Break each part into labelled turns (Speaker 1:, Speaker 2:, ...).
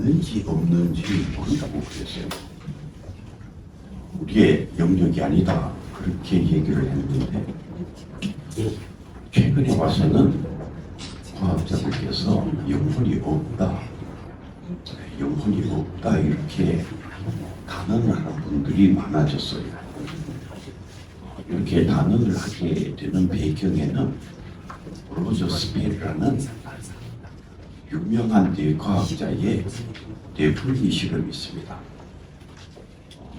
Speaker 1: 있는지 없는지 모른다고 그랬어요. 우리의 영역이 아니다 그렇게 얘기를 했는데 최근에 와서는 과학자들께서 영혼이 없다, 영혼이 없다 이렇게 단언을 하는 분들이 많아졌어요. 이렇게 단언을 하게 되는 배경에는 로저 스펠이라는 유명한 뇌과학자의 뇌분리 실험이 있습니다.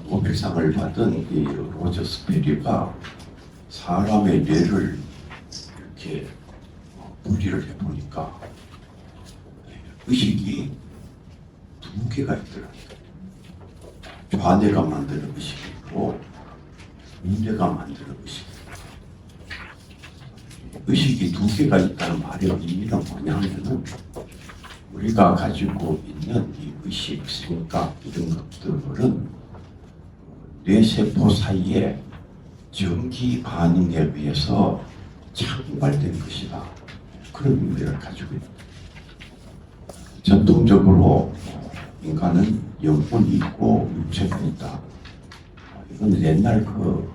Speaker 1: 노벨상을 받은 이 로저 스펠이가 사람의 뇌를 이렇게 분리를 해보니까 의식이 두 개가 있더라고요. 좌뇌가 만드는 의식이 있고 우뇌가 만드는 의식이 있고, 의식이 두 개가 있다는 말의 의미는 뭐냐 하면은 우리가 가지고 있는 이 의식, 생각 이런 것들은 뇌세포 사이에 전기 반응에 의해서 창발된 것이다. 그런 의미를 가지고 있다. 전통적으로 인간은 영혼이 있고 육체가 있다. 이건 옛날 그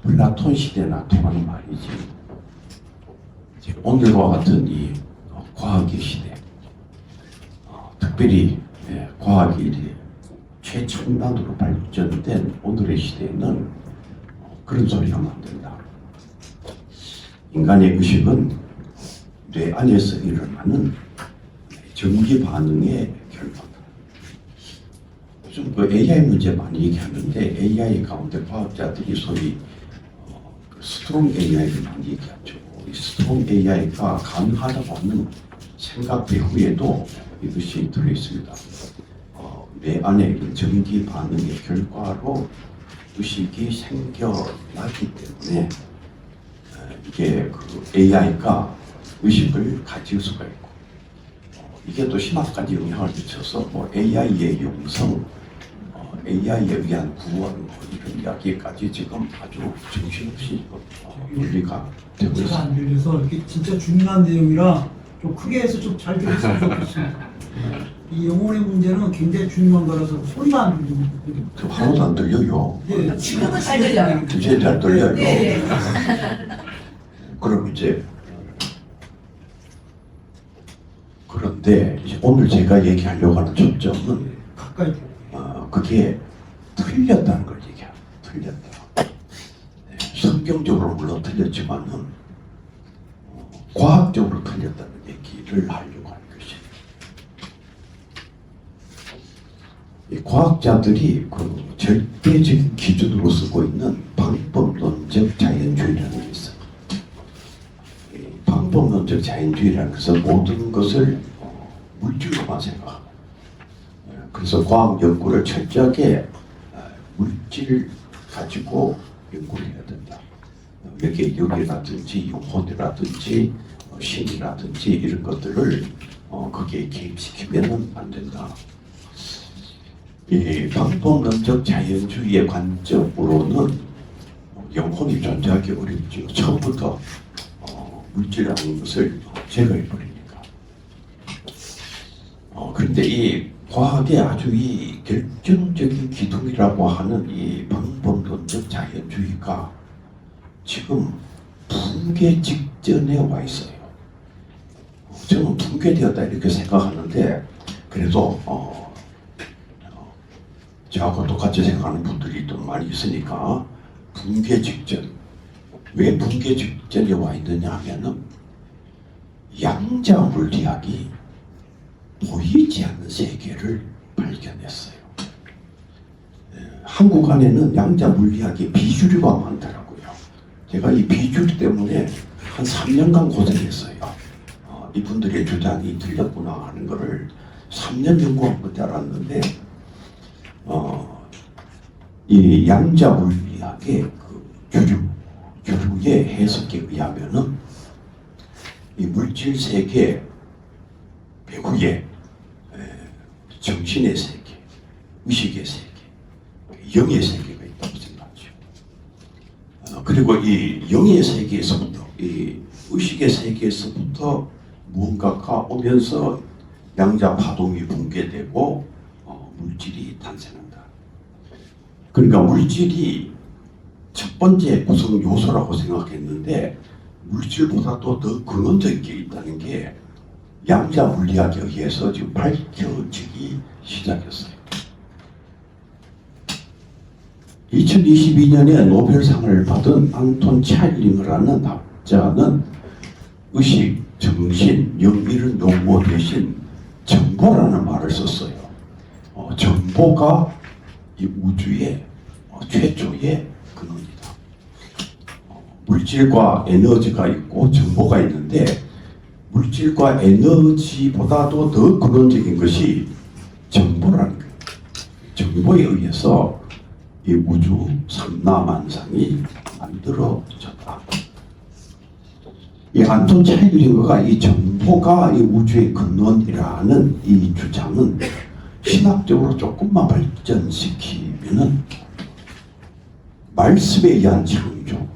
Speaker 1: 플라톤 시대나 통하는 말이지. 오늘과 같은 이 과학의 시대, 특별히 과학이 최첨단으로 발전된 오늘의 시대에는 그런 소리가 안 된다. 인간의 의식은 뇌 안에서 일어나는 전기 반응의 결과다. 요즘 그 AI 문제 많이 얘기하는데 AI 가운데 과학자들이 소위 스트롱 AI를 많이 얘기하죠. 이 스트롱 AI가 가능하다고 하는 생각 배후에도 이것이 들어있습니다. 뇌 안에 전기 반응의 결과로 의식이 생겨나기 때문에 이게 그 AI가 의식을 가질 수가 있고 이게 또 신학까지 영향을 미쳐서 뭐 AI의 영성, AI에 의한 구원 이런 이야기까지 지금 아주 정신없이 논리가 되고 있습니다.
Speaker 2: 제가 안 들려서 이렇게 진짜 중요한 내용이라 좀 크게 해서 좀 잘 들었으면 좋겠습니다. 이 영혼의 문제는 굉장히 중요한 거라서 소리가 안 들리거든요.
Speaker 1: 저 하나도 안 들려요.
Speaker 2: 네,
Speaker 3: 지금은 잘 들려요.
Speaker 1: 굉장히 잘 들려요.
Speaker 3: 네.
Speaker 1: 그럼 이제 그런데 이제 오늘 제가 얘기하려고 하는 초점은
Speaker 2: 가까이
Speaker 1: 그게 틀렸다는 걸 얘기해요. 틀렸다. 네, 성경적으로 물론 틀렸지만은 과학적으로 틀렸다는 얘기를 하려고 하는 것이에요. 이 과학자들이 그 절대적인 기준으로 쓰고 있는 방법론적 자연주의라는 게 있어요. 이 방법론적 자연주의라는 것은 모든 것을 물질로만 생각합니다. 그래서 과학 연구를 철저하게 물질 가지고 연구를 해야 된다. 여기에 영이라든지 영혼이라든지 신이라든지 이런 것들을 거기에 개입시키면 안 된다. 이 방법론적 자연주의의 관점으로는 영혼이 존재하기 어렵죠. 처음부터 물질이라는 것을 제거해버리니까. 그런데 이 과학의 아주 이 결정적인 기둥이라고 하는 이 방법론적 자연주의가 지금 붕괴 직전에 와 있어요. 저는 붕괴되었다 이렇게 생각하는데 그래도 저하고 똑같이 생각하는 분들이 또 많이 있으니까 붕괴 직전. 왜 붕괴 직전에 와 있느냐 하면은 양자 물리학이 보이지 않는 세계를 발견했어요. 한국 안에는 양자 물리학의 비주류가 많더라고요. 제가 이 비주류 때문에 한 3년간 고생했어요. 이분들의 주장이 틀렸구나 하는 것을 3년 연구한 건지 알았는데 이 양자 물리학의 그 주류의 해석에 의하면은 이 물질 세계 배후에 정신의 세계, 의식의 세계, 영의 세계가 있다고 생각하죠. 그리고 이 영의 세계에서부터, 이 의식의 세계에서부터 무언가가 오면서 양자 파동이 붕괴되고 그러니까 물질이 첫 번째 구성 요소라고 생각했는데 물질보다도 더 근원적인 게 있다는 게 양자 물리학에 의해서 지금 밝혀지기 시작했어요. 2022년에 노벨상을 받은 안톤 차일링이라는 학자는 의식, 정신, 영 이런 용어 대신 정보라는 말을 썼어요. 정보가 이 우주의 최초의 근원이다. 물질과 에너지가 있고 정보가 있는데 물질과 에너지보다도 더 근원적인 것이 정보라는 거예요. 정보에 의해서 이 우주 삼라만상이 만들어졌다. 이 안톤 차일링거가 이 정보가 이 우주의 근원이라는 이 주장은 신학적으로 조금만 발전시키면은 말씀에 의한 창조,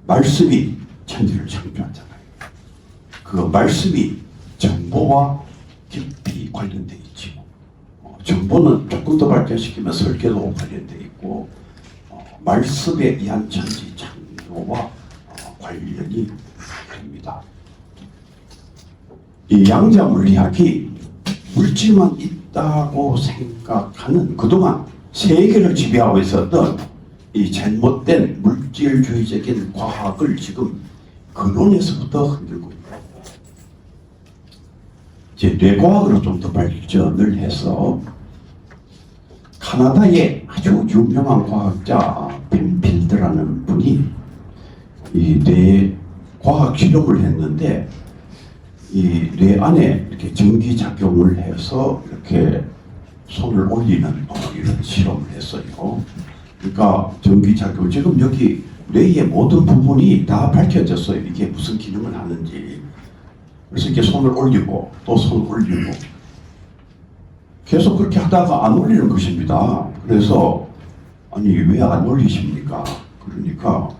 Speaker 1: 말씀이 천지를 창조하잖아요. 그 말씀이 정보와 깊이 관련돼 있지요. 정보는 조금 더 발전시키면 설계도 관련돼 있고 말씀에 의한 천지 창조와 관련이 됩니다. 이 양자 물리학이 물질만 있다고 생각하는 그동안 세계를 지배하고 있었던 이 잘못된 물질주의적인 과학을 지금 근원에서부터 흔들고 있다. 이제 뇌과학으로 좀 더 발전을 해서 카나다의 아주 유명한 과학자 펜필드라는 분이 이 뇌 과학 실험을 했는데 이 뇌 안에 이렇게 전기 작용을 해서 이렇게 손을 올리는 이런 실험을 했어요. 그러니까 전기 작용 지금 여기 뇌의 모든 부분이 다 밝혀졌어요. 이게 무슨 기능을 하는지. 그래서 이렇게 손을 올리고 또 손을 올리고 계속 그렇게 하다가 안 올리는 것입니다. 그래서 아니 왜 안 올리십니까? 그러니까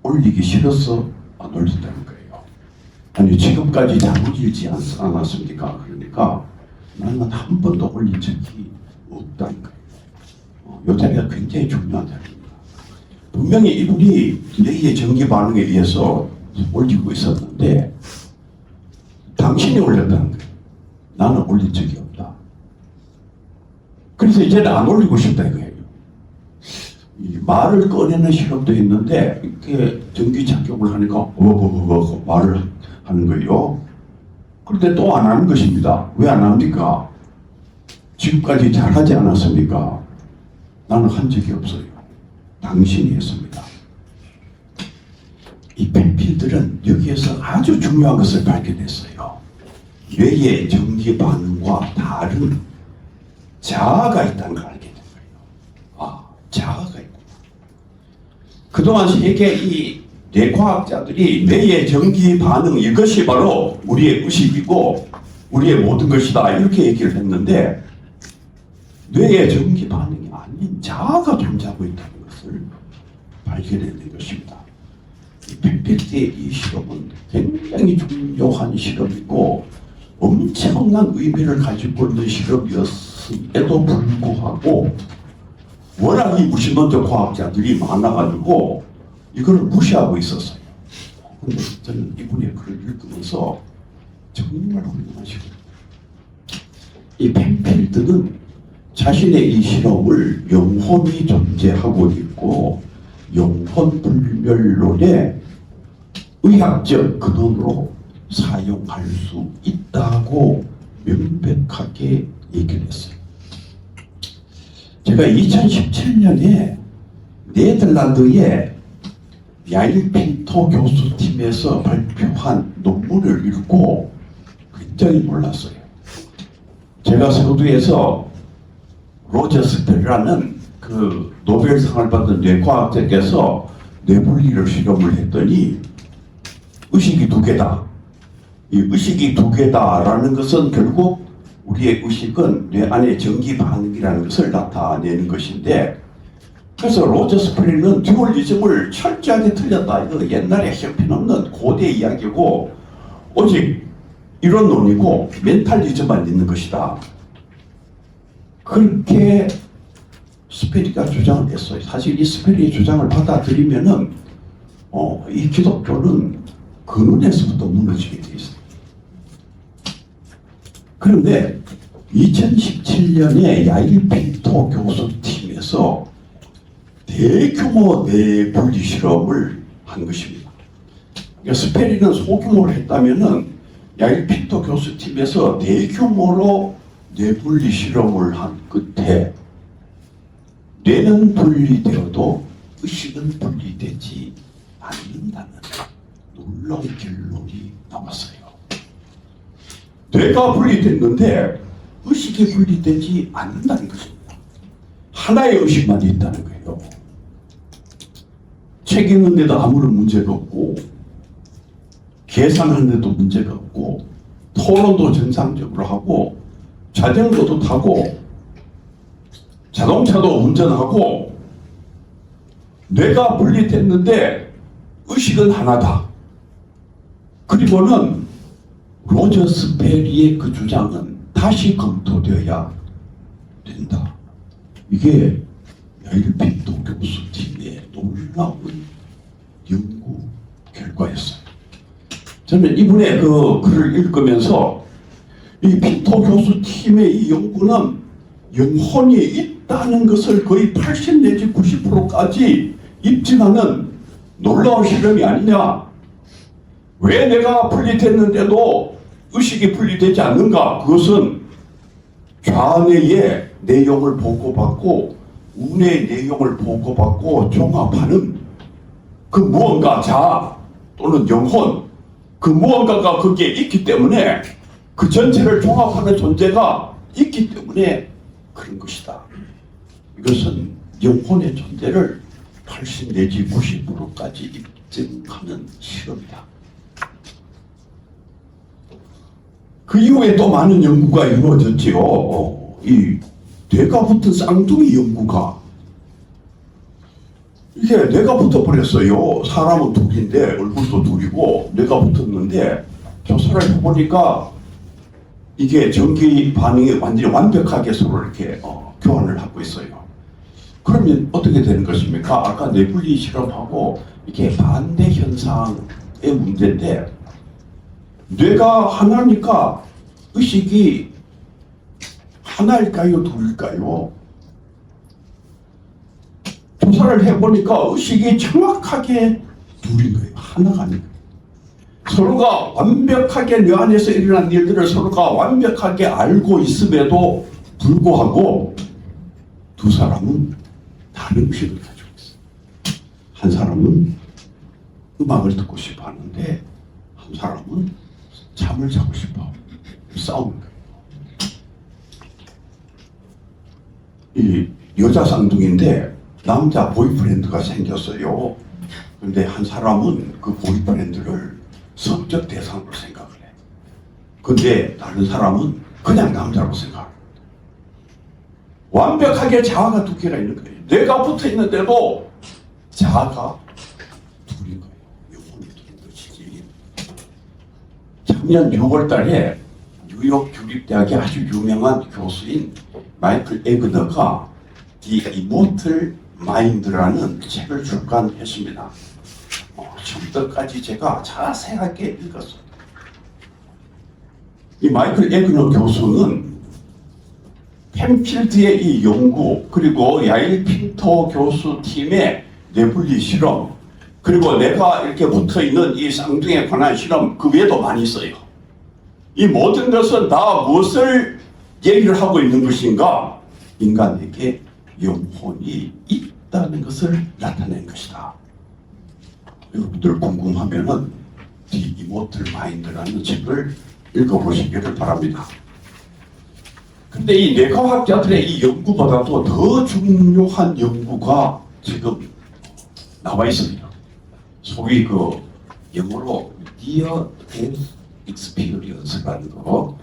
Speaker 1: 올리기 싫어서 안 올린다는 거예요. 아니 지금까지 잘 올리지 않았습니까? 그러니까 나는 한 번도 올린 적이 없다는 거예요. 이 자리가 굉장히 중요한 자리입니다. 분명히 이분이 뇌의 전기 반응에 의해서 올리고 있었는데 당신이 올렸다는 거예요. 나는 올린 적이 없다. 그래서 이제는 안 올리고 싶다 이거예요. 이 말을 꺼내는 실험도 했는데 이렇게 전기 작용을 하니까 말을 하는 거예요. 그런데 또 안 하는 것입니다. 왜 안 합니까? 지금까지 잘하지 않았습니까? 나는 한 적이 없어요. 당신이 했습니다. 이 펜필들은 여기에서 아주 중요한 것을 발견했어요. 뇌의 전기 반응과 다른 자아가 있다는 걸 알게 된 거예요. 자아가 있구나. 그동안 세계 이 뇌과학자들이 뇌의 전기 반응 이것이 바로 우리의 의식이고 우리의 모든 것이다 이렇게 얘기를 했는데 뇌의 전기 반응이 아닌 자아가 존재하고 있다는 것을 발견해낸 것입니다. 펜필드의 이 실험은 굉장히 중요한 실험이고 엄청난 의미를 가지고 있는 실험이었음에도 불구하고 워낙 이 무신론적 과학자들이 많아가지고 이걸 무시하고 있었어요. 근데 저는 이분의 글을 읽으면서 정말 훌륭하시고 이 펜필드는 자신의 이 실험을 영혼이 존재하고 있고 영혼 불멸론의 의학적 근원으로 사용할 수 있다고 명백하게 얘기를 했어요. 제가 2017년에 네덜란드의 야일 핀토 교수팀에서 발표한 논문을 읽고 굉장히 놀랐어요. 제가 서두에서 로제스펠이라는 그 노벨상을 받은 뇌과학자께서 뇌물리를 실험을 했더니 의식이 두 개다. 이 의식이 두 개다라는 것은 결국 우리의 의식은 뇌 안의 전기 반응이라는 것을 나타내는 것인데 그래서 로제스펠리는 듀얼리즘을 철저하게 틀렸다. 이거 옛날에 형편없는 고대 이야기고 오직 이론론이고 멘탈리즘만 있는 것이다. 그렇게 스페리가 주장을 했어요. 사실 이 스페리의 주장을 받아들이면은 이 기독교는 근원에서부터 무너지게 돼 있어요. 그런데 2017년에 야일 핀토 교수팀에서 대규모 내분리 실험을 한 것입니다. 그러니까 스페리는 소규모로 했다면은 야일 핀토 교수팀에서 대규모로 내분리 실험을 한 끝에 뇌는 분리되어도 의식은 분리되지 않는다는 놀라운 결론이 나왔어요. 뇌가 분리됐는데 의식이 분리되지 않는다는 것입니다. 하나의 의식만 있다는 거예요. 책 읽는데도 아무런 문제가 없고, 계산하는데도 문제가 없고, 토론도 정상적으로 하고, 자전거도 타고, 자동차도 운전하고, 뇌가 분리됐는데 의식은 하나다. 그리고는 로저 스페리의 그 주장은 다시 검토되어야 된다. 이게 야일 핀토 교수팀의 놀라운 연구 결과였어요. 저는 이분의 그 글을 읽으면서 이 핀토 교수팀의 이 연구는 영혼이 있다는 것을 거의 80 내지 90%까지 입증하는 놀라운 실험이 아니냐. 왜 내가 분리됐는데도 의식이 분리되지 않는가? 그것은 좌뇌의 내용을 보고받고 우뇌의 내용을 보고받고 종합하는 그 무언가 자 또는 영혼 그 무언가가 거기에 있기 때문에 그 전체를 종합하는 존재가 있기 때문에 그런 것이다. 이것은 영혼의 존재를 80 내지 90%까지 입증하는 실험이다. 그 이후에 또 많은 연구가 이루어졌지요. 이 뇌가 붙은 쌍둥이 연구가 이게 뇌가 붙어버렸어요. 사람은 둘인데 얼굴도 둘이고 뇌가 붙었는데 조사를 해보니까 이게 전기 반응이 완전히 완벽하게 서로 이렇게 교환을 하고 있어요. 그러면 어떻게 되는 것입니까? 아까 내분리 실험하고 이게 반대 현상의 문제인데 뇌가 하나니까 의식이 하나일까요? 둘일까요? 조사를 해보니까 의식이 정확하게 둘인 거예요. 하나가 아닌 거예요. 서로가 완벽하게 뇌 안에서 일어난 일들을 서로가 완벽하게 알고 있음에도 불구하고 두 사람은 다른 의식을 가지고 있어요. 한 사람은 음악을 듣고 싶어 하는데 한 사람은 잠을 자고 싶어 싸우는 거예요. 이 여자 쌍둥이인데 남자 보이프렌드가 생겼어요. 근데 한 사람은 그 보이프렌드를 성적 대상으로 생각을 해. 근데 다른 사람은 그냥 남자로 생각을 해. 완벽하게 자아가 두 개가 있는 거예요. 뇌가 붙어 있는데도 자아가 둘인 거예요. 영혼이 둘인 것이지. 작년 6월 달에 뉴욕 주립대학의 아주 유명한 교수인 마이클 에그너가 The Immortal Mind라는 책을 출간했습니다. 처음부터까지 제가 자세하게 읽었어요. 이 마이클 에그너 교수는 펜필드의 이 연구 그리고 야일 핀토 교수 팀의 내분리 실험 그리고 내가 이렇게 붙어있는 이 쌍둥이에 관한 실험 그 외에도 많이 있어요. 이 모든 것은 다 무엇을 얘기를 하고 있는 것인가? 인간에게 영혼이 있다는 것을 나타낸 것이다. 여러분들 궁금하면은 The Immortal Mind라는 책을 읽어보시기를 바랍니다. 근데 이 뇌과학자들의 이 연구보다도 더 중요한 연구가 지금 나와 있습니다. 소위 그 영어로 Near Death Experience라는 거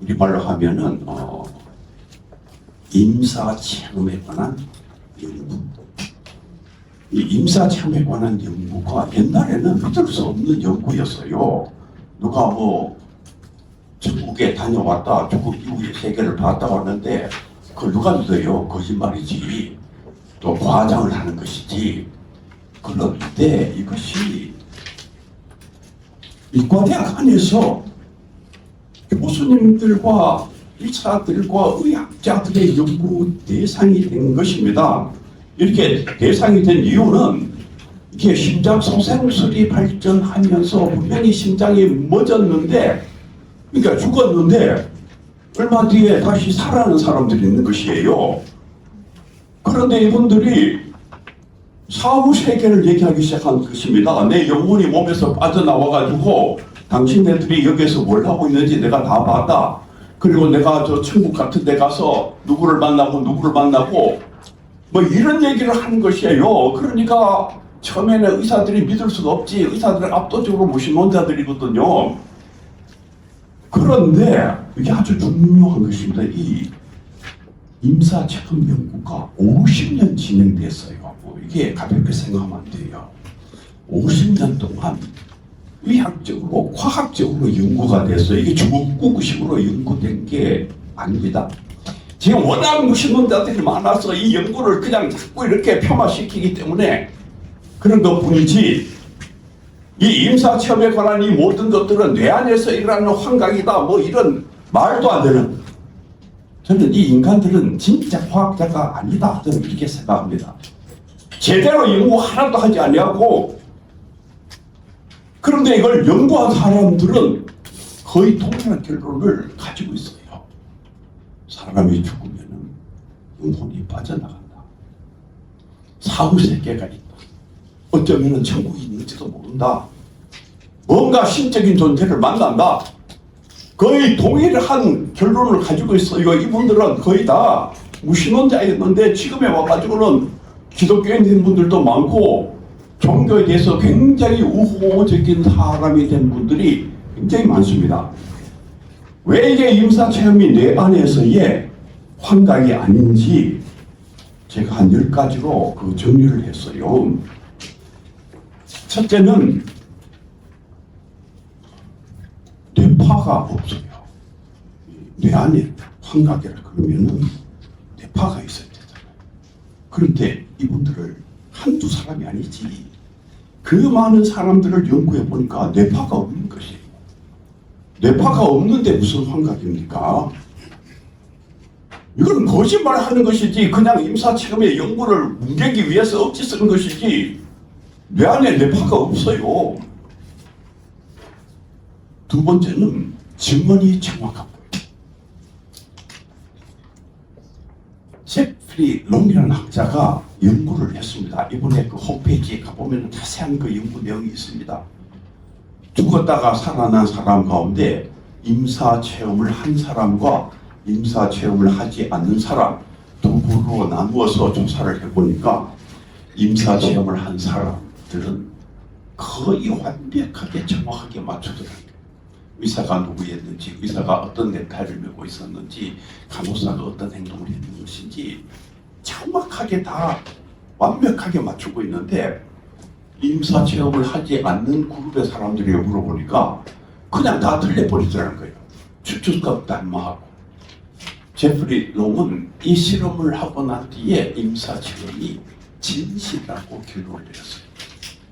Speaker 1: 우리말로 하면은 임사 체험에 관한 연구. 이 임사 체험에 관한 연구가 옛날에는 믿을 수 없는 연구였어요. 누가 뭐 천국에 다녀왔다, 조국 이후의 세계를 봤다 왔는데 그걸 누가 믿어요? 거짓말이지. 또 과장을 하는 것이지. 그런데 이것이 이과대학 안에서 교수님들과 의사들과 의학자들의 연구 대상이 된 것입니다. 이렇게 대상이 된 이유는 이게 심장 소생술이 발전하면서 분명히 심장이 멎었는데, 그러니까 죽었는데 얼마 뒤에 다시 살아나는 사람들이 있는 것이에요. 그런데 이분들이 사후 세계를 얘기하기 시작한 것입니다. 내 영혼이 몸에서 빠져나와가지고 당신네들이 여기에서 뭘 하고 있는지 내가 다 봤다. 그리고 내가 저 천국 같은 데 가서 누구를 만나고 뭐 이런 얘기를 하는 것이에요. 그러니까 처음에는 의사들이 믿을 수가 없지. 의사들은 압도적으로 무신론자들이거든요. 그런데 이게 아주 중요한 것입니다. 이 임사체험 연구가 50년 진행됐어요. 이게 가볍게 생각하면 안 돼요. 50년 동안 의학적으로, 과학적으로 연구가 됐어요. 이게 중국식으로 연구된 게 아닙니다. 지금 워낙 무신론자들이 많아서 이 연구를 그냥 자꾸 이렇게 폄하시키기 때문에 그런 것 뿐이지, 이 임사체험에 관한 이 모든 것들은 뇌 안에서 일어나는 환각이다, 뭐 이런 말도 안 되는, 저는 이 인간들은 진짜 과학자가 아니다, 저는 이렇게 생각합니다. 제대로 연구 하나도 하지 아니하고, 그런데 이걸 연구한 사람들은 거의 동일한 결론을 가지고 있어요. 사람이 죽으면 영혼이 빠져나간다. 사후 세계가 있다. 어쩌면 천국이 있는지도 모른다. 뭔가 신적인 존재를 만난다. 거의 동일한 결론을 가지고 있어요. 이분들은 거의 다 무신론자였는데 지금에 와가지고는 기독교인 분들도 많고 종교에 대해서 굉장히 우호적인 사람이 된 분들이 굉장히 많습니다. 왜 이게 임사체험이 뇌 안에서의 환각이 아닌지 제가 한 10가지로 그 정리를 했어요. 첫째는 뇌파가 없어요. 뇌 안에 환각이라 그러면은 뇌파가 있어야 되잖아요. 그런데 이분들을 한두 사람이 아니지, 그 많은 사람들을 연구해 보니까 뇌파가 없는 것이에요. 뇌파가 없는데 무슨 환각입니까? 이건 거짓말하는 것이지, 그냥 임사체험의 연구를 뭉개기 위해서 억지 쓰는 것이지, 뇌 안에 뇌파가 없어요. 두 번째는 증언이 정확한 거예요. 제프리 롱이라는 학자가 연구를 했습니다. 이번에 그 홈페이지에 가보면 자세한 그 연구 내용이 있습니다. 죽었다가 살아난 사람 가운데 임사체험을 한 사람과 임사체험을 하지 않는 사람 두 부로 나누어서 조사를 해보니까 임사체험을 한 사람들은 거의 완벽하게 정확하게 맞추더라고요. 의사가 누구였는지, 의사가 어떤 넥타이를 메고 있었는지, 간호사가 어떤 행동을 했는 것인지 정확하게 다 완벽하게 맞추고 있는데, 임사체험을 하지 않는 그룹의 사람들이 물어보니까 그냥 다 틀려버리더라는 거예요. 추측값도 안 맞고. 제프리 롱은 이 실험을 하고 난 뒤에 임사체험이 진실이라고 결론을 내렸어요.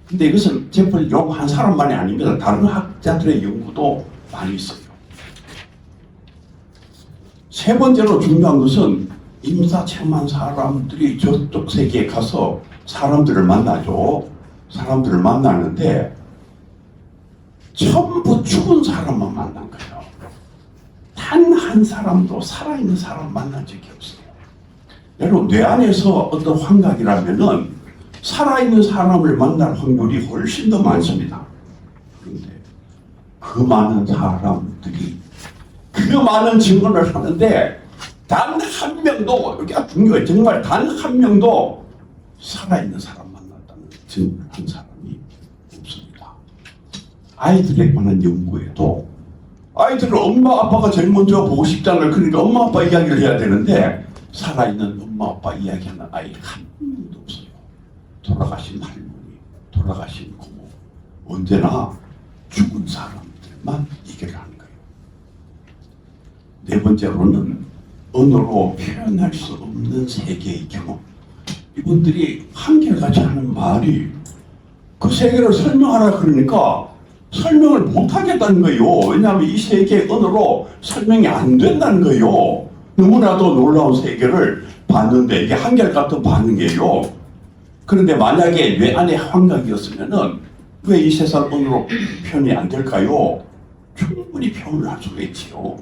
Speaker 1: 근데 이것은 제프리 롱 한 사람만이 아닙니다. 다른 학자들의 연구도 많이 있어요. 세 번째로 중요한 것은 임사체험한 사람들이 저쪽 세계에 가서 사람들을 만나죠. 사람들을 만나는데 전부 죽은 사람만 만난 거예요. 단 한 사람도 살아있는 사람 만난 적이 없어요. 여러분, 뇌 안에서 어떤 환각이라면은 살아있는 사람을 만날 확률이 훨씬 더 많습니다. 그런데 그 많은 사람들이 그 많은 증언을 하는데 단 한 명도, 여기 아주 중요해요. 정말 단 한 명도 살아있는 사람 만났다는 증언을 한 사람이 없습니다. 아이들에 관한 연구에도 아이들은 엄마 아빠가 제일 먼저 보고 싶잖아요. 그러니까 엄마 아빠 이야기를 해야 되는데 살아있는 엄마 아빠 이야기하는 아이 한 명도 없어요. 돌아가신 할머니, 돌아가신 고모, 언제나 죽은 사람들만 얘기를 하는 거예요. 네 번째로는 언어로 표현할 수 없는 세계의 경험. 이분들이 한결같이 하는 말이 그 세계를 설명하라 그러니까 설명을 못하겠다는 거예요. 왜냐하면 이 세계의 언어로 설명이 안 된다는 거예요. 너무나도 놀라운 세계를 봤는데 이게 한결같은 반응이에요. 그런데 만약에 뇌 안에 환각이었으면은 왜 이 세상 언어로 표현이 안 될까요? 충분히 표현을 할 수가 있지요.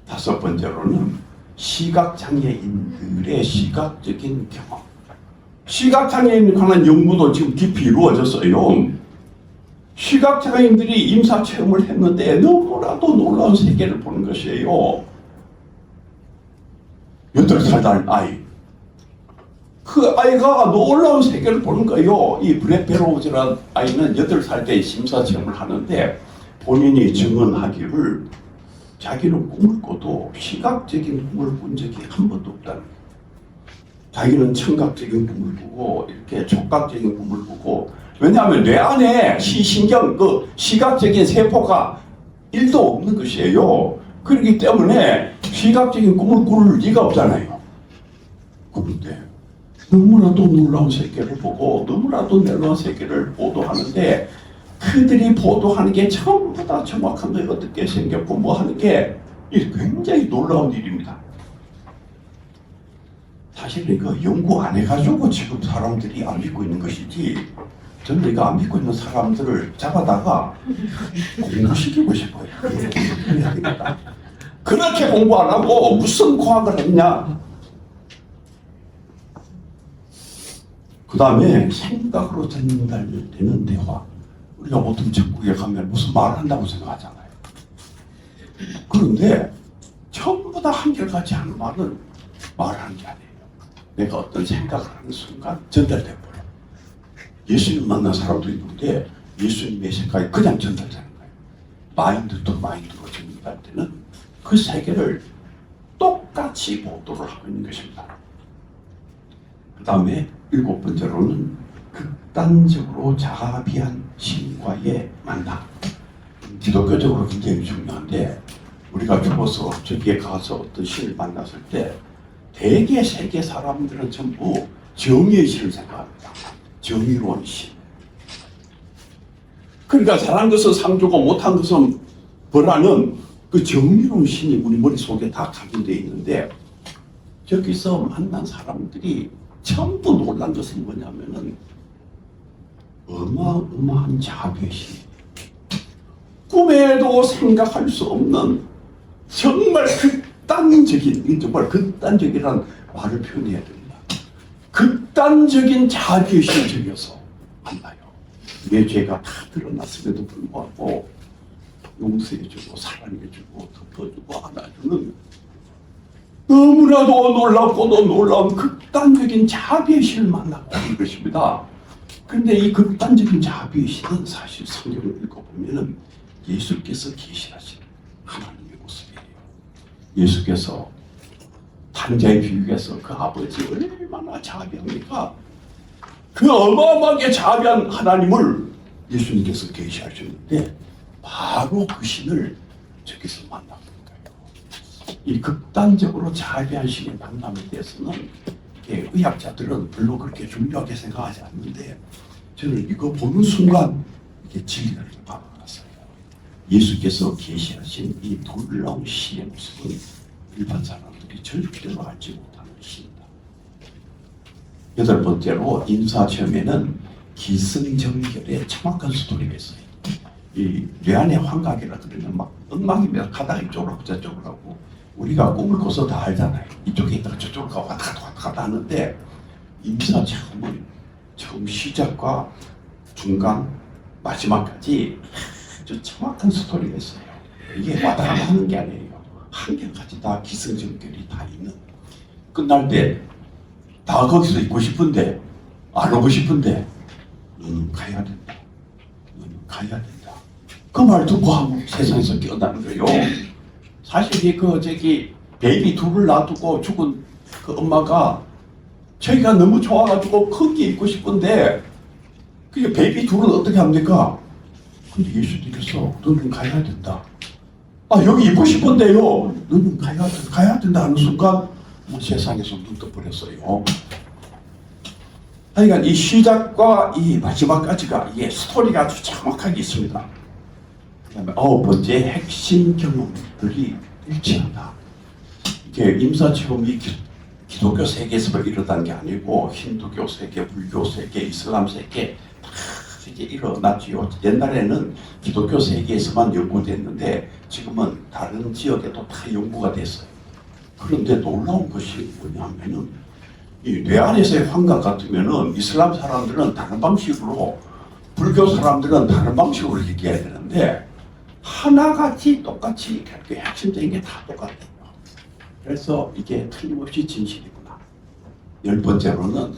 Speaker 1: 다섯 번째로는 시각장애인들의 시각적인 경험. 시각장애인에 관한 연구도 지금 깊이 이루어졌어요. 시각장애인들이 임사체험을 했는데 너무나도 놀라운 세계를 보는 것이에요. 8살 된 아이. 그 아이가 놀라운 세계를 보는 거예요. 이 브렛 베로우즈라는 아이는 8살 때 심사체험을 하는데 본인이 증언하기를 자기는 꿈을 꿔도 시각적인 꿈을 꾼 적이 한 번도 없다는 거예요. 자기는 청각적인 꿈을 꾸고 이렇게 촉각적인 꿈을 꾸고 왜냐하면 뇌 안에 시신경 그 시각적인 세포가 1도 없는 것이에요. 그렇기 때문에 시각적인 꿈을 꿀 리가 없잖아요. 그런데 너무나도 놀라운 세계를 보고 너무나도 놀라운 세계를 보도하는데 그들이 보도하는 게 전부 다 정확한 게 어떻게 생겼고 뭐 하는 게 굉장히 놀라운 일입니다. 사실 이거 연구 안 해가지고 지금 사람들이 안 믿고 있는 것이지 저는 이거 안 믿고 있는 사람들을 잡아다가 공부시키고 싶어요. 해야 되겠다. 그렇게 공부 안 하고 무슨 과학을 했냐? 그 다음에 생각으로 전달되는 대화. 우리가 보통 전국에 가면 무슨 말을 한다고 생각하잖아요. 그런데 전부 다 한결같이 하는 말은 말하는 게 아니에요. 내가 어떤 생각을 하는 순간 전달돼 버려. 예수님 만난 사람도 있는데 예수님의 생각이 그냥 전달되는 거예요. 마인드 투 마인드로 전달되는 그 세계를 똑같이 보도를 하고 있는 것입니다. 그 다음에 7번째로는 극단적으로 자비한 신과의 만남. 기독교적으로 굉장히 중요한데 우리가 죽어서 저기에 가서 어떤 신을 만났을 때 대개 세계 사람들은 전부 정의의 신을 생각합니다. 정의로운 신. 그러니까 잘한 것은 상 주고 못한 것은 벌하는 그 정의로운 신이 우리 머릿속에 다 각인되어 있는데 저기서 만난 사람들이 전부 놀란 것은 뭐냐면은 어마어마한 자비의 신. 꿈에도 생각할 수 없는 정말 극단적인, 정말 극단적이라는 말을 표현해야 됩니다. 극단적인 자비의 신적이어서 만나요. 내 죄가 다 드러났음에도 불구하고 용서해주고 사랑해주고 덮어주고 안아주는 너무나도 놀랍고도 놀라운 극단적인 자비의 신을 만나고 있는 것입니다. 그런데 이 극단적인 자비의 신은 사실 성경을 읽어보면 예수께서 계시하신 하나님의 모습이에요. 예수께서 탕자의 비유에서 그 아버지 얼마나 자비합니까? 그 어마어마하게 자비한 하나님을 예수님께서 계시하셨는데 바로 그 신을 저기서 만나는 거예요. 이 극단적으로 자비한 신의 만남에 대해서는 의학자들은 별로 그렇게 중요하게 생각하지 않는데 저는 이거 보는 순간 이게 진리를 받아들었어요. 예수께서 계시하신 이 놀라운 신의 모습은 일반 사람들이 절대로 알지 못하는 신이다. 8번째로 인사체험에는 기승전결의 정확한 스토리가 있어요. 이 뇌안의 환각이라 그러면 막 엉망이면 가다가 이쪽으로 하고 저쪽으로 하고 우리가 꿈을 꿔서 다 알잖아요. 이쪽에 있다가 저쪽으로 가고 왔다 갔다 하는데 인사체험은 처음 시작과 중간 마지막까지 아주 정확한 스토리가 있어요. 이게 왔다 갔다 하는 게 아니에요. 한결같이 다 기승전결이 다 있는. 끝날 때 다 거기서 있고 싶은데 안 오고 싶은데 너는 가야 된다. 너는 가야 된다. 그 말 듣고 하고 세상에서 깨어나는 거예요. 사실 베이비 둘을 놔두고 죽은 그 엄마가 저희가 너무 좋아가지고 거기에 있고 싶은데 그 베이비 둘은 어떻게 합니까? 근데 예수님께서 너는 가야 된다. 아 여기 있고 싶은데요. 너는 가야 된다 하는 순간 세상에서 눈 떠버렸어요. 하여간 이 시작과 이 마지막까지가 이게 스토리가 아주 정확하게 있습니다. 그다음에 9번째 핵심 경험들이 일치한다. 이게 임사체험이 기독교 세계에서만 일어난 게 아니고 힌두교 세계, 불교 세계, 이슬람 세계 다 이게 일어났지요. 옛날에는 기독교 세계에서만 연구됐는데 지금은 다른 지역에도 다 연구가 됐어요. 그런데 놀라운 것이 뭐냐면은 이 뇌 안에서의 환각 같으면은 이슬람 사람들은 다른 방식으로, 불교 사람들은 다른 방식으로 얘기해야 되는데 하나같이 똑같이 그 핵심적인 게 다 똑같아요. 그래서 이게 틀림없이 진실이구나. 10번째로는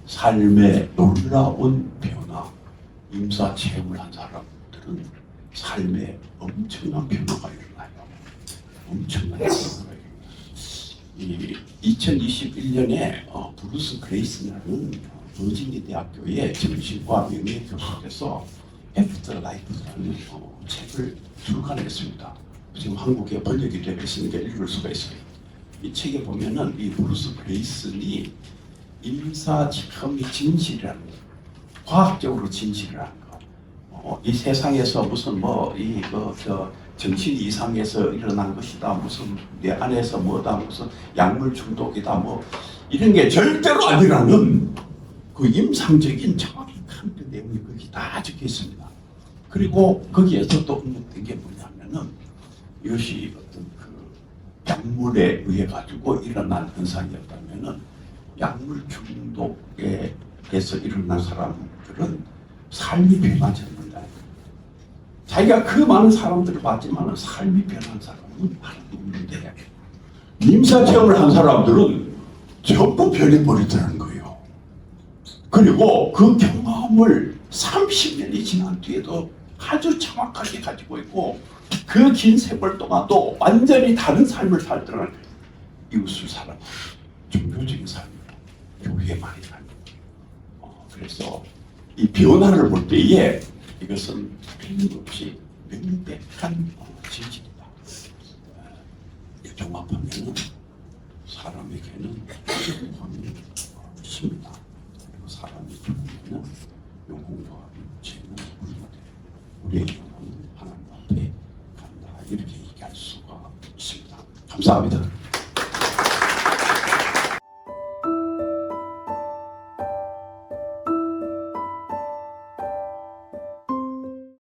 Speaker 1: 삶의 놀라운 변화. 임사 체험을 한 사람들은 삶에 엄청난 변화가 일어나요. 엄청난 변화가 일어나요. 이 2021년에 브루스 그레이스라는 버지니 대학교의 정신과 명예 교수께서 애프터 라이프라는 책을 출간했습니다. 지금 한국에 번역이 되어 있으니까 읽을 수가 있어요. 이 책에 보면은 이 브루스 그레이슨이 임사 체험이 진실이라는 거, 과학적으로 진실이라는 거, 이 세상에서 무슨 정신 이상에서 일어난 것이다, 무슨 내 안에서 뭐다, 무슨 약물 중독이다, 뭐 이런 게 절대로 아니라는 그 임상적인 정확한 그 내용이 거기 다 적혀 있습니다. 그리고 거기에서 또 언급된 게 뭐냐면은 이것이 어떤 그 약물에 의해 가지고 일어난 현상이었다면은 약물 중독에서 일어난 사람들은 삶이 변하지 않는다. 자기가 그 많은 사람들을 봤지만 삶이 변한 사람은 하나도 없는데 임사 체험을 한 사람들은 전부 변해버리더라는 거예요. 그리고 그 경험을 30년이 지난 뒤에도 아주 정확하게 가지고 있고 그 긴 세월 동안도 완전히 다른 삶을 살더라는 거예요. 이웃을 사랑, 종교적인 삶이고 교회만의 삶이고. 그래서 이 변화를 볼 때에 이것은 틀림없이 명백한 진실이다. 종합하면 사람에게는 영광이 있습니다. 그리고 사람이 죽으면 영혼과 육체는 우리가 돼. 우리의 영혼은 하나님 앞에 간다. 이렇게 얘기할 수가 있습니다. 감사합니다.